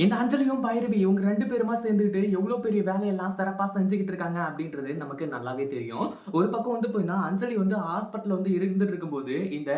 இந்த அஞ்சலியும், பைரவி இவங்க 2 பேருமா சேர்ந்துக்கிட்டு எவ்ளோ பெரிய வேலையெல்லாம் சிறப்பா செஞ்சுகிட்டு இருக்காங்க அப்படின்றது நமக்கு நல்லாவே தெரியும். ஒரு பக்கம் வந்து பார்த்தீங்கன்னா, அஞ்சலி வந்து ஹாஸ்பிட்டல்ல வந்து இருந்துட்டு இருக்கும்போது, இந்த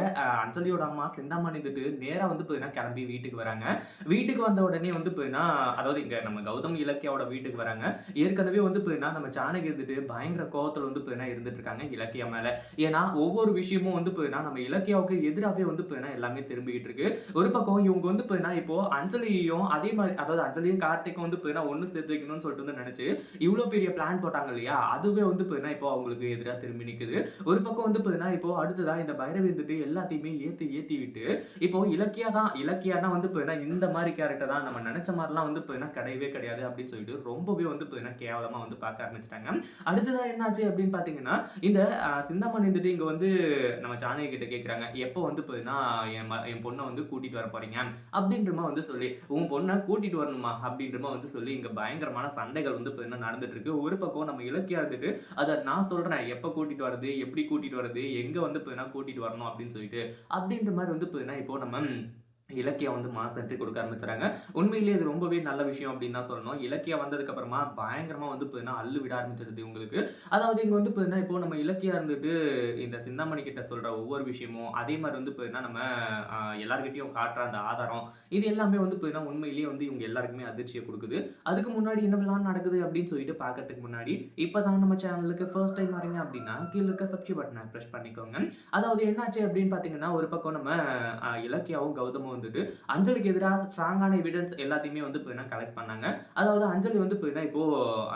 அஞ்சலியோட அம்மா சிந்தாமணி வந்துட்டு நேரா வந்து பார்த்தீங்கன்னா கிளம்பி வீட்டுக்கு வராங்க. வீட்டுக்கு வந்த உடனே வந்து பார்த்தீங்கன்னா, அதாவது இங்க நம்ம கௌதம் இலக்கியாவோட வீட்டுக்கு வராங்க. ஏற்கனவே வந்து பார்த்தீங்கன்னா, நம்ம ஜானகி இருந்துட்டு பயங்கர கோவத்துல வந்து பார்த்தீங்கன்னா இருந்துட்டு இருக்காங்க இலக்கியா மேல. ஏன்னா, ஒவ்வொரு விஷயமும் வந்து பார்த்தீங்கன்னா, நம்ம இலக்கியாவுக்கு எதிராவே வந்து பார்த்தீங்கன்னா எல்லாமே திரும்பிக்கிட்டு இருக்கு. ஒரு பக்கம் இவங்க வந்து பார்த்தீங்கன்னா, இப்போ அஞ்சலியையும் அதே மாரி அதாவது அஞ்சலியும், கார்த்திக்கும் வந்து பார்த்தீங்கன்னா ஒண்ணு சேர்த்து வைக்கணும்னு சொல்லிட்டு வந்து நெனச்சு, இவ்ளோ பெரிய பிளான் போட்டாங்க இல்லையா? அதுவே வந்து பார்த்தீங்கன்னா, இப்போ அவங்களுக்கு எதிரா திரும்பி நிக்குது. ஒரு பக்கம் வந்து பார்த்தீங்கன்னா, இப்போ அடுத்ததா இந்த பைரவி வந்துட்டு எல்லாத்தையுமே ஏத்தி ஏத்தி விட்டு, இப்போ இலக்கியானா வந்து பார்த்தீங்கன்னா, இந்த மாரி கேரக்டர் தான் நம்ம நெனச்ச மாரிலாம் வந்து பார்த்தீங்கன்னா கிடையவே கிடையாது அப்படின்னு சொல்லிட்டு ரொம்பவே வந்து பார்த்தீங்கன்னா கேவலமா வந்து பார்க்க ஆரம்பிச்சுட்டாங்க. அடுத்ததா என்னாச்சு அப்படின்னு பார்த்தீங்கன்னா, இந்த சிந்தாமணி வந்துட்டு இங்க வந்து நம்ம ஜானகி கிட்ட கேட்குறாங்க. எப்போ வந்து பார்த்தீங்கன்னா, என் பொண்ண வந்து கூட்டிட்டு வர போறீங்க? அப்படின்ற மாரி வந்து சொல்லி, உன் பொண்ண கூட்டிட்டு வரணுமா? அப்படின்ற மாரி வந்து சொல்லி, இங்க பயங்கரமான சண்டைகள் வந்து பார்த்தீங்கன்னா நடந்துட்டு இருக்கு. ஒரு பக்கம் நம்ம இலக்கியா இருந்துட்டு, அத நான் சொல்றேன். எப்ப கூட்டிட்டு வரது? எப்படி கூட்டிட்டு வரது? எங்க வந்து பார்த்தீங்கன்னா கூட்டிட்டு வரணும் அப்படின்னு சொல்லிட்டு, அப்படின்ற மாரி வந்து பார்த்தீங்கன்னா, இப்போ நம்ம இலக்கியா வந்து மாஸ் என்ட்ரி கொடுக்க ஆரம்பிச்சுறாங்க. உண்மையிலேயே இது ரொம்பவே நல்ல விஷயம் அப்படின்னு தான் சொல்லணும். இலக்கியா வந்ததுக்கு அப்புறமா பயங்கரமா வந்து பார்த்தீங்கன்னா, அள்ளு விட ஆரம்பிச்சிருது இவங்களுக்கு. அதாவது இங்க வந்து பார்த்தீங்கன்னா, இப்போ நம்ம இலக்கியா இருந்துட்டு இந்த சிந்தாமணி கிட்ட சொல்ற ஒவ்வொரு விஷயமும், அதே மாரி வந்து பார்த்தீங்கன்னா, நம்ம எல்லார்கிட்டயும் காட்டுற அந்த ஆதாரம், இது எல்லாமே வந்து பார்த்தீங்கன்னா, உண்மையிலேயே வந்து இவங்க எல்லாருக்குமே அதிர்ச்சிய குடுக்குது. அதுக்கு முன்னாடி என்னவெல்லாம் நடக்குது அப்படின்னு சொல்லிட்டு பார்க்கறதுக்கு முன்னாடி, இப்ப தான் நம்ம சேனலுக்கு ஃபர்ஸ்ட் டைம் வரீங்க அப்படின்னா, கீழ இருக்க சப்ஸ்கிரைப் பட்டன பிரஸ் பண்ணிக்கோங்க. அதாவது என்னாச்சு அப்படின்னு பார்த்தீங்கன்னா, ஒரு பக்கம் நம்ம இலக்கியாவும், கௌதமும் வந்துட்டு அஞ்சலிக்கு எதிரா ஸ்ட்ராங்கான எவிடன்ஸ் எல்லாத்தையுமே வந்து பார்த்தீங்கன்னா கலெக்ட் பண்ணாங்க. அதாவது அஞ்சலி வந்து பார்த்தீங்கன்னா, இப்போ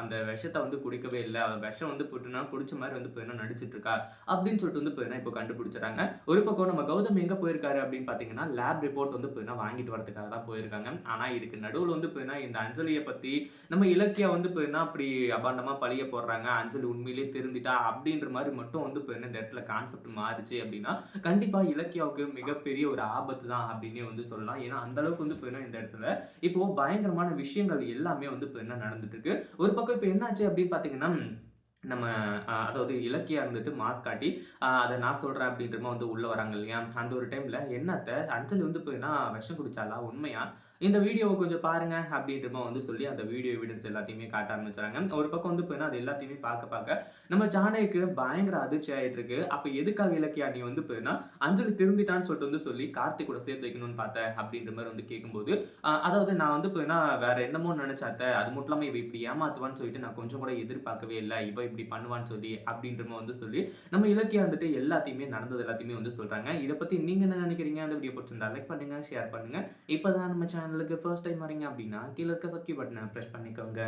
அந்த விஷத்த வந்து குடிக்கவே இல்ல. அவ விஷம் வந்து போட்டுனா குடிச்ச மாரி வந்து பார்த்தீங்கன்னா நடிச்சிட்டு இருக்கா. அப்படின்னு சொல்லிட்டு வந்து பார்த்தீங்கன்னா இப்போ கண்டுபிடிச்சுறாங்க. ஒரு பக்கம் நம்ம கௌதம் எங்க போயிருக்காரு அப்படின்னு பார்த்தீங்கன்னா, லேப் ரிப்போர்ட் வந்து பார்த்தீங்கன்னா வாங்கிட்டு வரதுக்காக தான் போயிருக்காங்க. ஆனா இதுக்கு நடுவுல வந்து பார்த்தீங்கன்னா, இந்த அஞ்சலிய பத்தி நம்ம இலக்கியா வந்து பார்த்தீங்கன்னா அப்படி அபாண்டமா பழிய போடுறாங்க. அஞ்சலி உண்மையிலேயே திருந்திட்டா அப்படின்ற மாரி மட்டும் வந்து பார்த்தீங்கன்னா இந்த இடத்துல கான்செப்ட் மாறுச்சு அப்படின்னா, கண்டிப்பா இலக்கியாவுக்கு மிகப்பெரிய ஒரு ஆபத்து தான் அப்படின்னே வந்து சொல்லலாம். ஏன்னா, அந்த அளவுக்கு வந்து பார்த்தீங்கன்னா இந்த இடத்துல இப்போ பயங்கரமான விஷயங்கள் எல்லாமே வந்து பார்த்தீங்கன்னா நடந்துட்டு இருக்கு. ஒரு பக்கம் இப்ப என்னாச்சு அப்படின்னு பார்த்தீங்கன்னா, நம்ம அதாவது இலக்கியா இருந்துட்டு மாஸ் காட்டி, அத நான் சொல்றேன் அப்படின்ற மாரி வந்து உள்ள வராங்க இல்லையா? அந்த ஒரு டைம்ல "என்ன அத்த அஞ்சலி வந்து பார்த்தீங்கன்னா விஷம் குடிச்சாளா? உண்மையா? இந்த வீடியோவ கொஞ்சம் பாருங்க" அப்படின்ற மாரி வந்து சொல்லி அந்த வீடியோ எவிடன்ஸ் எல்லாத்தையுமே காட்ட ஆரம்பிச்சுறாங்க. ஒரு பக்கம் வந்து பார்த்தீங்கன்னா, அது எல்லாத்தையுமே பார்க்க நம்ம ஜானகிக்கு பயங்கர அதிர்ச்சி ஆயிட்டு இருக்கு. அப்ப எதுக்காக இலக்கியா நீ வந்து பார்த்தீங்கன்னா, அஞ்சலி திருந்திட்டான்னு சொல்லிட்டு வந்து சொல்லி கார்த்திக் கூட சேர்த்து வைக்கணும்னு பார்த்த அப்படின்ற மாரி வந்து கேட்கும்போது, அதாவது நான் வந்து பார்த்தீங்கன்னா வேற என்னமோ நினைச்சேன் அத்த. அது மட்டும் இல்லாம இவ இப்படி ஏமாத்துவான்னு சொல்லிட்டு நான் கொஞ்சம் கூட எதிர்பார்க்கவே இல்ல. இவ இப்படி பண்ணுவான்னு சொல்லி அப்படின்ற மாரி வந்து சொல்லி, நம்ம இலக்கியா வந்துட்டு எல்லாத்தையுமே நடந்தது எல்லாத்தையுமே வந்து சொல்றாங்க. இத பத்தி நீங்க என்ன நினைக்கிறீங்க? அந்த வீடியோ பிடிச்சிருந்தா லைக் பண்ணுங்க, ஷேர் பண்ணுங்க. இப்பதான் நம்ம சேனலுக்கு ஃபர்ஸ்ட் டைம் வரீங்க அப்படின்னா, கீழ இருக்க சப்ஸ்கிரைப் பட்டன பிரஸ் பண்ணிக்கோங்க.